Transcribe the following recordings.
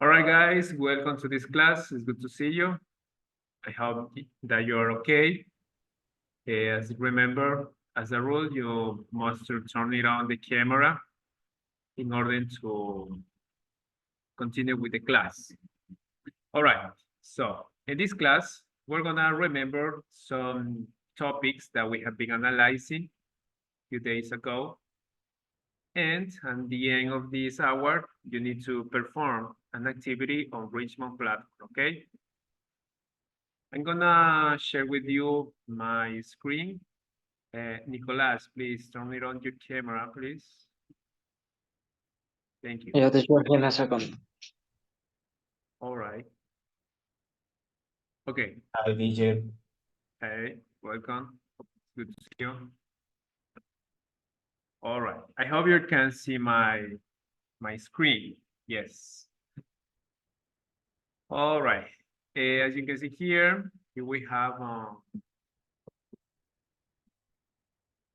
All right, guys, welcome to this class. It's good to see you. I hope that you're okay. As remember, as a rule, you must turn it on the camera in order to continue with the class. All right, so in this class, we're gonna remember some topics that we have been analyzing a few days ago. And at the end of this hour, you need to perform an activity on Richmond platform, okay? I'm gonna share with you my screen. Nicolas, please turn it on your camera, please. Thank you. Yeah, teacher, give me a second. All right. Okay. Hi, teacher. Hey, welcome. Good to see you. All right. I hope you can see my screen. Yes. All right. As you can see here we have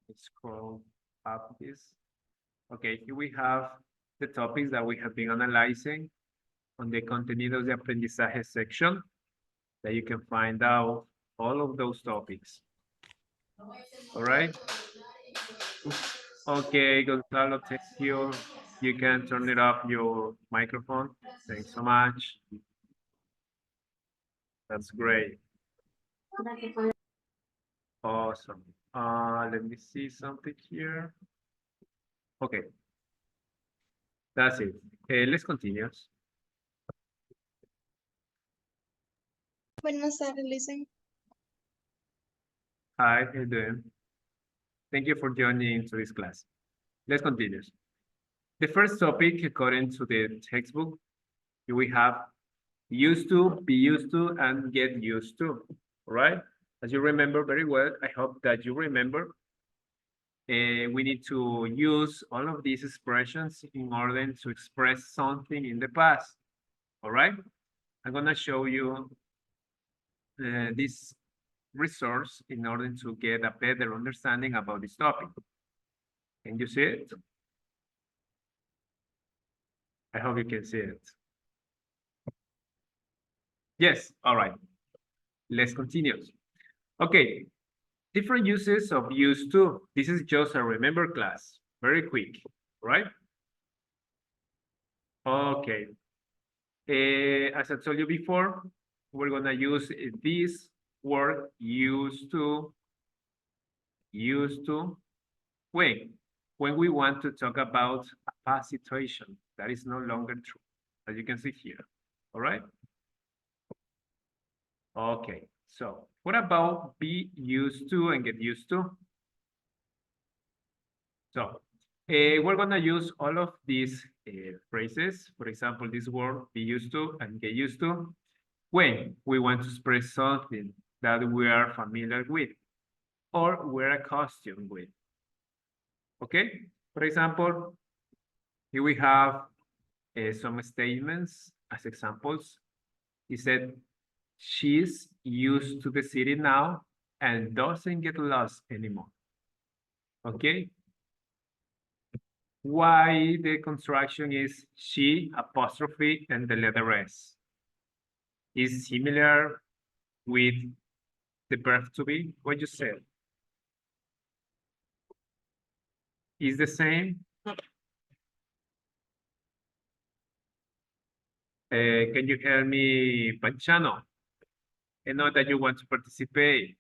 let's scroll up this. Okay, here we have the topics that we have been analyzing on the contenidos de aprendizaje section that you can find out all of those topics. All right. Okay, Gonzalo, thank you. You can turn it off your microphone. Thanks so much. That's great. Awesome. Let me see something here. Okay. That's it. Let's continue. Buenas tardes, listen. Hi, how you doing? Thank you for joining to this class. Let's continue. The first topic, according to the textbook, we have used to, be used to, and get used to, all right? As you remember very well, I hope that you remember, we need to use all of these expressions in order to express something in the past, all right? I'm gonna show you this resource in order to get a better understanding about this topic. Can you see it? I hope you can see it. Yes, all right. Let's continue. Okay, different uses of used to. This is just a remember class, very quick, right? Okay. As I told you before, we're gonna use this word used to when we want to talk about a past situation that is no longer true, as you can see here, all right? Okay, so what about be used to and get used to? So we're gonna use all of these phrases, for example, this word be used to and get used to, when we want to express something that we are familiar with or we're accustomed with. Okay, for example, here we have some statements as examples. He said, she's used to the city now and doesn't get lost anymore. Okay. Why the construction is she apostrophe and the letter S is similar with the verb to be. What you said is the same. Can you hear me, Panchano? I know that you want to participate.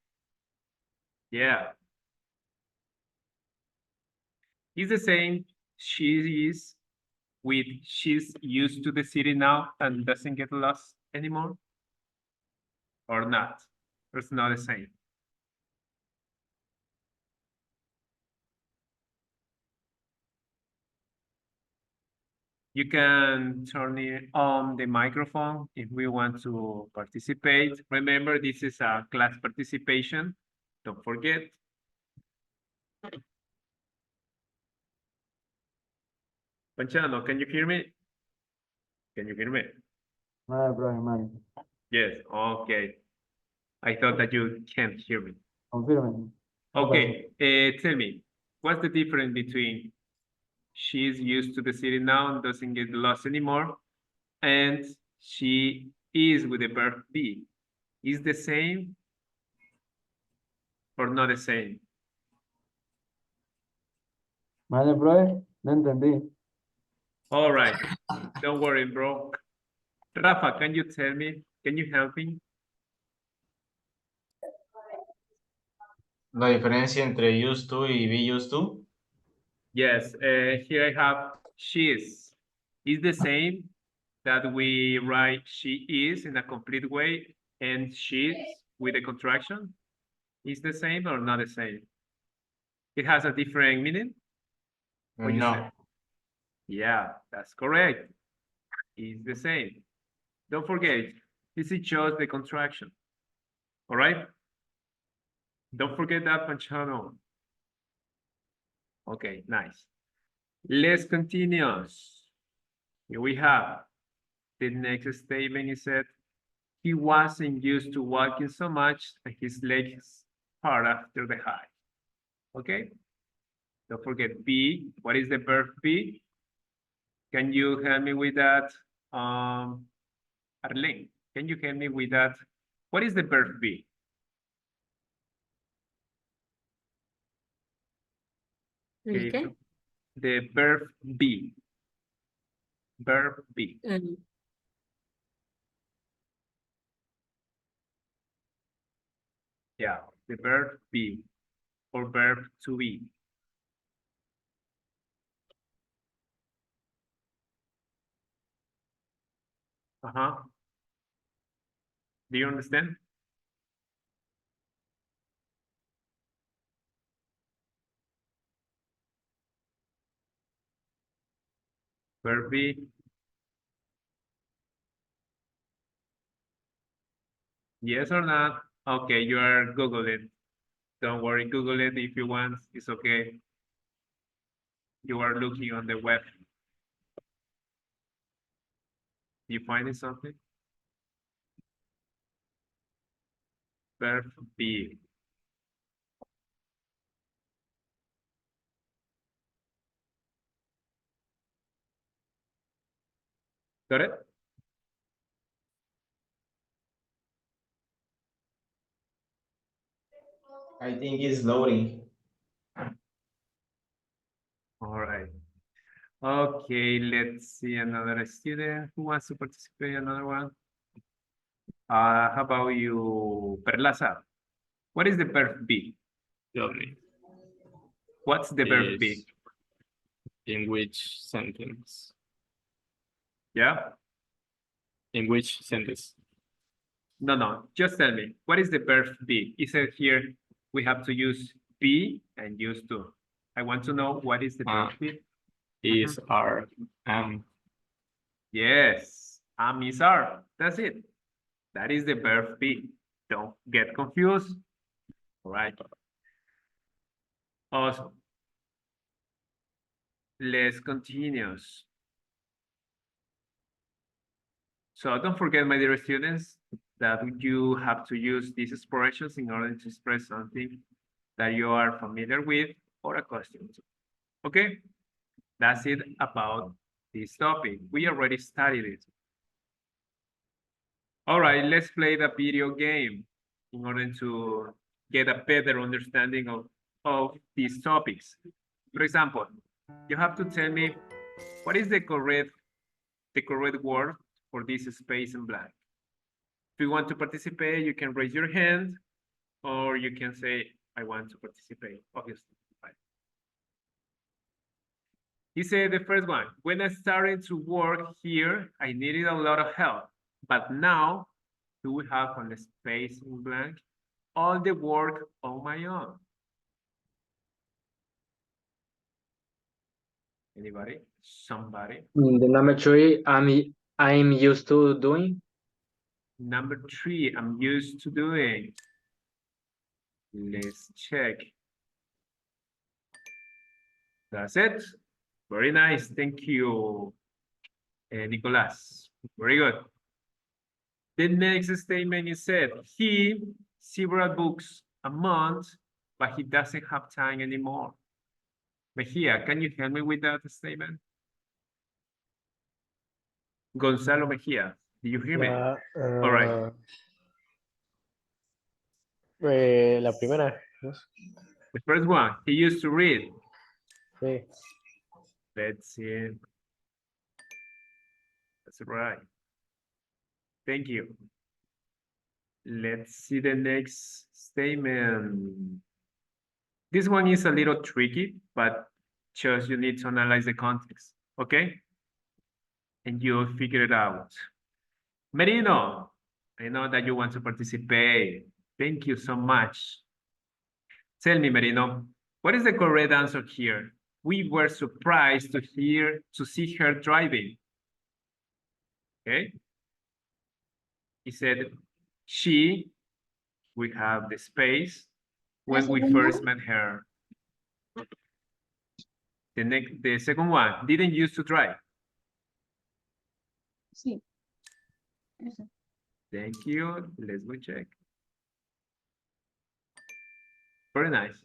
Yeah. It's the same. She is with she's used to the city now and doesn't get lost anymore? Or not? It's not the same. You can turn on the microphone if we want to participate. Remember, this is a class participation. Don't forget. Panchano, can you hear me? Can you hear me? Brian. Yes, okay. I thought that you can't hear me. Confirm. Okay, tell me, what's the difference between she's used to the city now and doesn't get lost anymore, and she is with the verb be. Is the same or not the same? Vale, brother, no entendí. All right, don't worry, bro. Rafa, can you tell me? Can you help me? La diferencia entre used to y be used to. Yes, here I have she's. Is the same that we write she is in a complete way and she's with a contraction? Is the same or not the same? It has a different meaning? What you No. say? Yeah, that's correct. Is the same. Don't forget, this is just the contraction. All right? Don't forget that, Panchano. Okay, nice. Let's continue. Here we have the next statement. He said, he wasn't used to walking so much that his legs hurt after the hike. Okay? Don't forget be. What is the verb be? Can you help me with that? Arlene, can you help me with that? What is the verb be? ¿El qué? The verb be. Verb be. Yeah, the verb be or verb to be. Uh-huh. Do you understand? Verb be. Yes or not? Okay, you are Googling. Don't worry, Google it if you want. It's okay. You are looking on the web. You finding something? Verb be. Got it? I think it's loading. All right. Okay, let's see another student who wants to participate. Another one. How about you, Perlaza? What is the verb be? Tell me, What's the verb be? is in which sentence? Yeah? In which sentence? No, just tell me. What is the verb be? It said here we have to use be and use to. I want to know what is the verb be. Is, are, am. Yes, am is are. That's it. That is the verb be. Don't get confused. All right. Awesome. Let's continue. So don't forget, my dear students, that you have to use these expressions in order to express something that you are familiar with or accustomed to. Okay? That's it about this topic. We already studied it. All right, let's play the video game in order to get a better understanding of these topics. For example, you have to tell me what is the correct word for this space in blank. If you want to participate, you can raise your hand or you can say, I want to participate, obviously. He said the first one, when I started to work here, I needed a lot of help, but now do we have on the space in blank all the work on my own? Anybody? Somebody? The number 3, I'm used to doing. Number 3, I'm used to doing. Let's check. That's it. Very nice. Thank you, Nicolas. Very good. The next statement is said, he several books a month, but he doesn't have time anymore. Mejia, can you help me with that statement? Gonzalo Mejia, do you hear me? All right. La primera. ¿no? The first one, he used to read. Sí. Let's see. That's right. Thank you. Let's see the next statement. This one is a little tricky, but just you need to analyze the context, okay? And you'll figure it out. Merino, I know that you want to participate. Thank you so much. Tell me, Merino, what is the correct answer here? We were surprised to see her driving. Okay? He said, she, we have the space, when we first met her. The second one, didn't used to drive. Sí. Eso. Thank you. Let's go check. Very nice.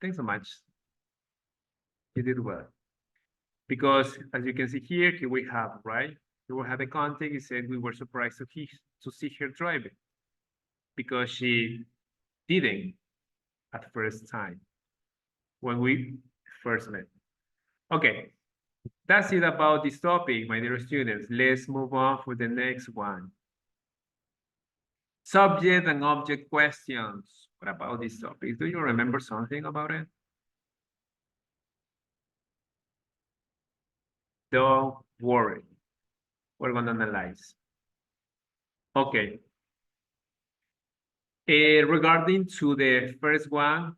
Thanks so much. You did well. Because as you can see here we have, right? Here we have the context. It said we were surprised to see her driving because she didn't at first time when we first met. Okay, that's it about this topic, my dear students. Let's move on for the next one. Subject and object questions. What about this topic? Do you remember something about it? Don't worry. We're going to analyze. Okay. Regarding to the first one,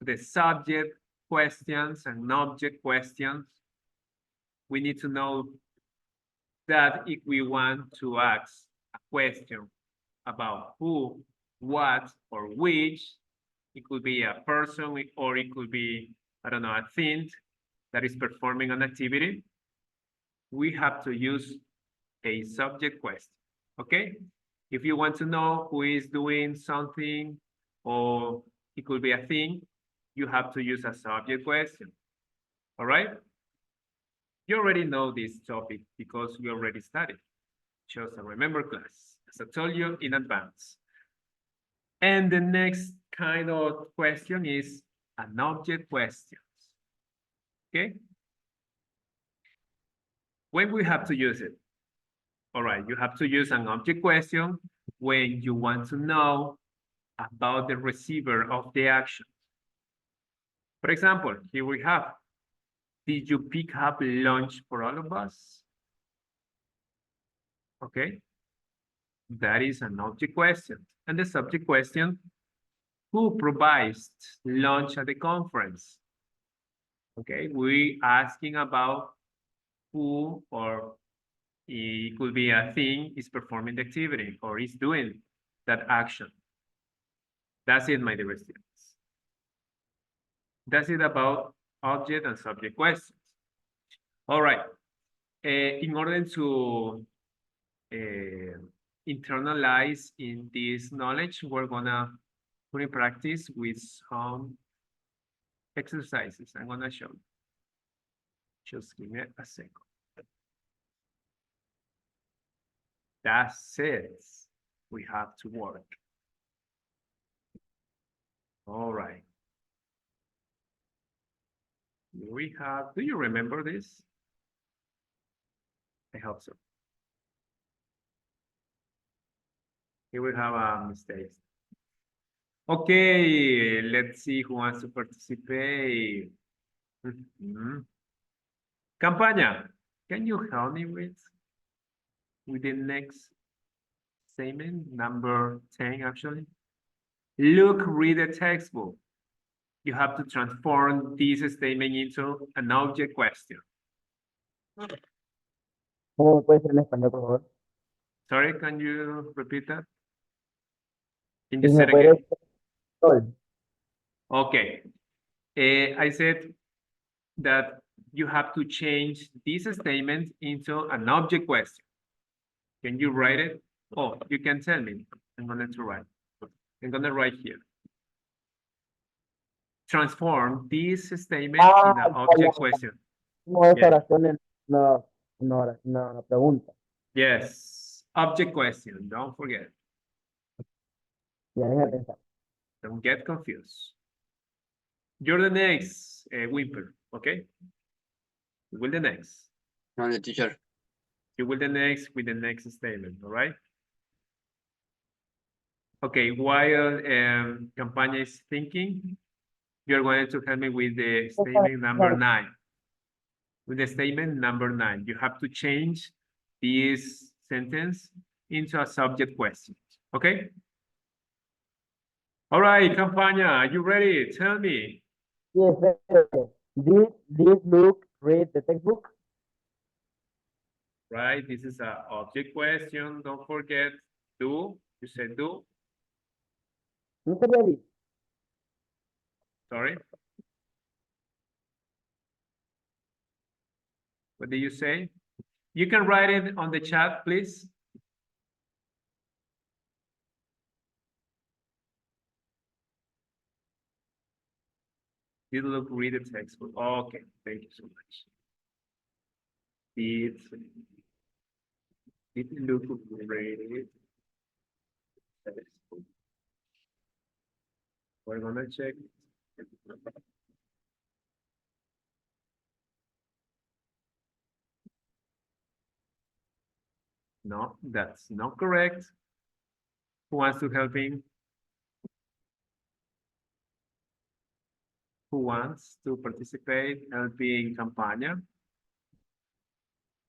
the subject questions and object questions, we need to know that if we want to ask a question about who, what, or which, it could be a person or it could be, I don't know, a thing that is performing an activity, we have to use a subject question, okay? If you want to know who is doing something or it could be a thing, you have to use a subject question, all right? You already know this topic because you already studied. Just a remember class, as I told you in advance. And the next kind of question is an object question, okay? When we have to use it? All right, you have to use an object question when you want to know about the receiver of the action. For example, here we have, did you pick up lunch for all of us? Okay, that is an object question. And the subject question, who provides lunch at the conference? Okay, we asking about who, or it could be a thing, is performing the activity or is doing that action. That's it, my dear students. That's it about object and subject questions. All right. In order to internalize in this knowledge, we're gonna put in practice with some exercises. I'm gonna show you. Just give me a second. That's it. We have to work. All right. Here we have, do you remember this? I hope so. Here we have a mistake. Okay, let's see who wants to participate. Campaña, can you help me with the next statement, number 10 actually? Look, read the textbook. You have to transform this statement into an object question. ¿Cómo puede ser en español, por favor? Sorry, can you repeat that? Can Sí, you say me it puede again? sol. Okay. I said that you have to change this statement into an object question. Can you write it? Oh, you can tell me. I'm going to write. I'm going to write here. Transform this statement in an object question. No, esa Yeah. oración no, una pregunta. Yes, object question, don't forget. Ya deja de pensar. Don't get confused. You're the next, Wimper, okay? You will the next. No, the teacher. You will the next with the next statement, all right? Okay, while Campaña is thinking, you're going to help me with the statement number 9. With the statement number 9, you have to change this sentence into a subject question, okay? All right, Campaña, are you ready? Tell me. Yes, did Luke read the textbook? Right, this is a object question. Don't forget do. You said do. No te ready. Sorry. What did you say? You can write it on the chat, please. Did Luke read the textbook? Okay, thank you so much. Did Luke read it? We're gonna check. No, that's not correct. Who wants to help him? Who wants to participate helping Campaña?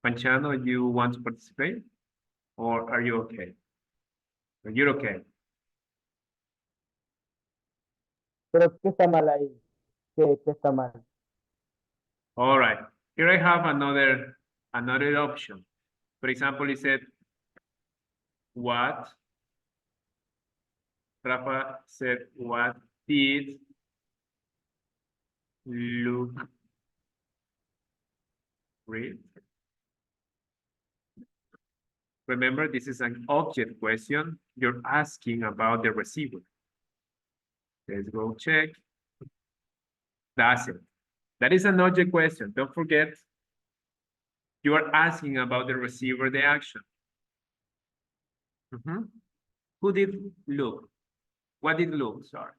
Panchano, you want to participate? Or are you okay? You're okay. Pero ¿qué está mal ahí? ¿Qué está mal? All right. Here I have another option. For example, it said, what? Rafa said, what did Luke read? Remember, this is an object question. You're asking about the receiver. Let's go check. That's it. That is an object question. Don't forget, you are asking about the receiver, the action. Who did Luke? What did Luke? Sorry.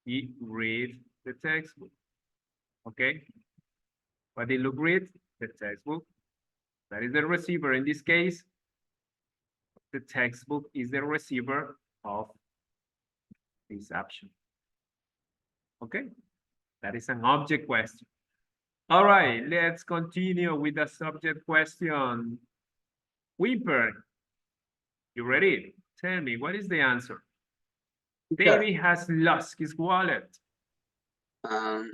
He read the textbook. Okay. What did Luke read? The textbook. That is the receiver. In this case, the textbook is the receiver of this action. Okay. That is an object question. All right, let's continue with the subject question. Wimper, you ready? Tell me, what is the answer? David has lost his wallet. Um,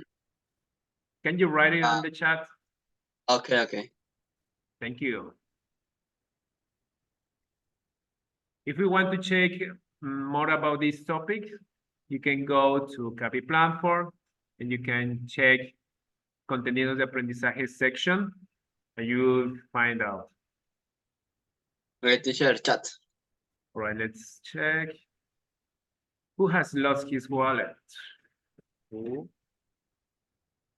Can you write it on the chat? okay. Thank you. If we want to check more about this topic, you can go to Copy Platform and you can check Contenidos de Aprendizaje section and you'll find out. Okay, teacher, chat. All right, let's check. Who has lost his wallet? Who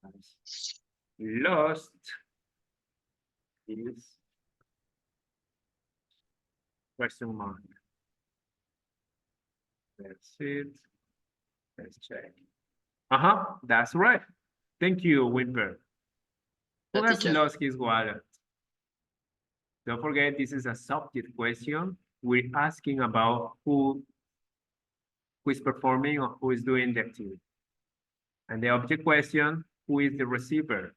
has lost his question mark? That's it. Let's check. That's right. Thank you, Wimper. Who Yeah, has teacher. lost his wallet? Don't forget, this is a subject question. We're asking about who is performing or who is doing the activity. And the object question, who is the receiver,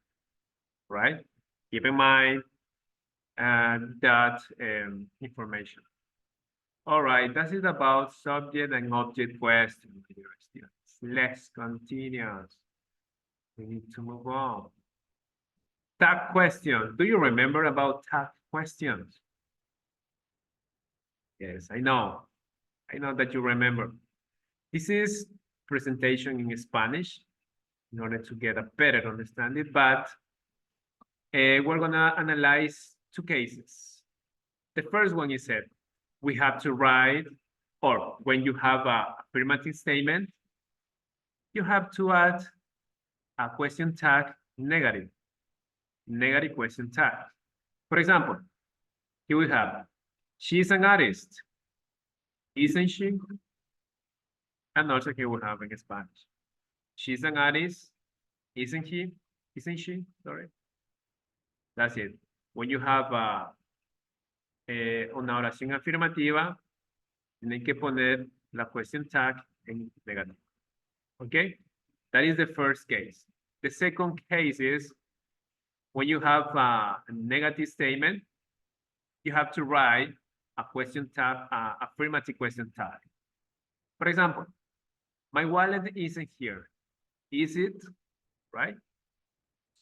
right? Keep in mind that information. All right, that is about subject and object questions, dear students. Let's continue. We need to move on. Tag question. Do you remember about tag questions? Yes, I know. I know that you remember. This is presentation in Spanish in order to get a better understanding, but we're gonna analyze two cases. The first one is that we have to write, or when you have a affirmative statement, you have to add a question tag negative question tag. For example, here we have, she's an artist, isn't she? And also here we have in Spanish, she's an artist, isn't he? Isn't she? Sorry. That's it. When you have una oración afirmativa, tienen que poner la question tag en negativo. Okay? That is the first case. The second case is when you have a negative statement, you have to write a question tag, affirmative question tag. For example, my wallet isn't here. Is it? Right?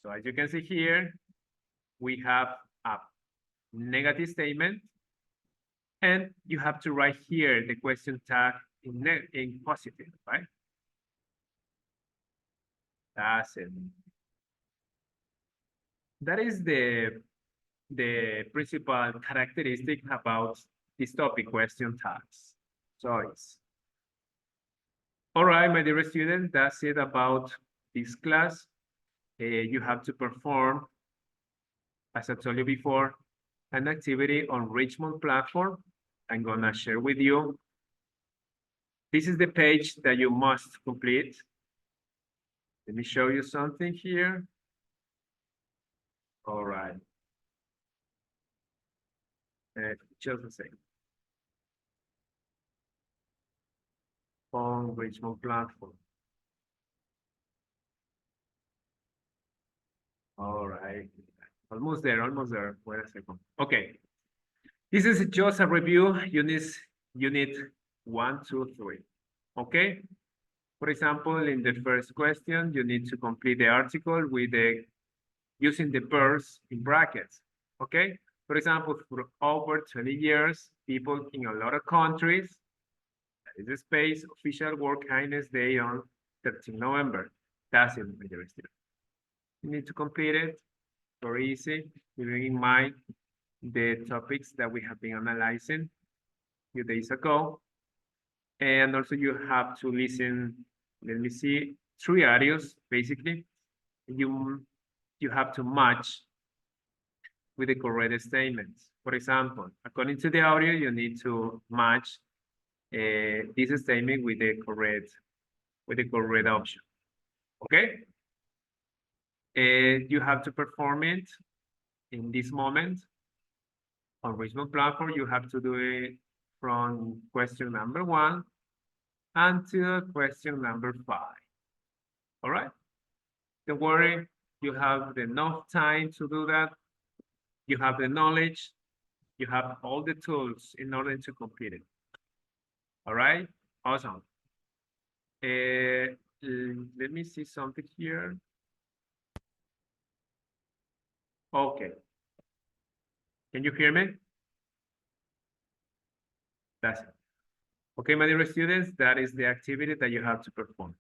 So as you can see here, we have a negative statement, and you have to write here the question tag in positive, right? That's it. That is the principal characteristic about this topic, question tags. Choice. All right, my dear students, that's it about this class. You have to perform, as I told you before, an activity on Richmond platform. I'm gonna share with you. This is the page that you must complete. Let me show you something here. All right. Just a second. On Richmond platform. All right. Almost there, almost there. Wait a second. Okay. This is just a review, unit 1, 2, 3. Okay. For example, in the first question, you need to complete the article with using the verbs in brackets. Okay. For example, for over 20 years, people in a lot of countries, that is the space, official World Kindness Day on 13 November. That's it, my dear student. You need to complete it. Very easy, keeping in mind the topics that we have been analyzing a few days ago. And also you have to listen, let me see, 3 audios, basically. You have to match with the correct statements. For example, according to the audio, you need to match this statement with the correct option. Okay? You have to perform it in this moment. On Richmond platform, you have to do it from question number 1 until question number 5. All right? Don't worry, you have enough time to do that. You have the knowledge, you have all the tools in order to complete it. All right? Awesome. Let me see something here. Okay. Can you hear me? That's it. Okay, my dear students, that is the activity that you have to perform.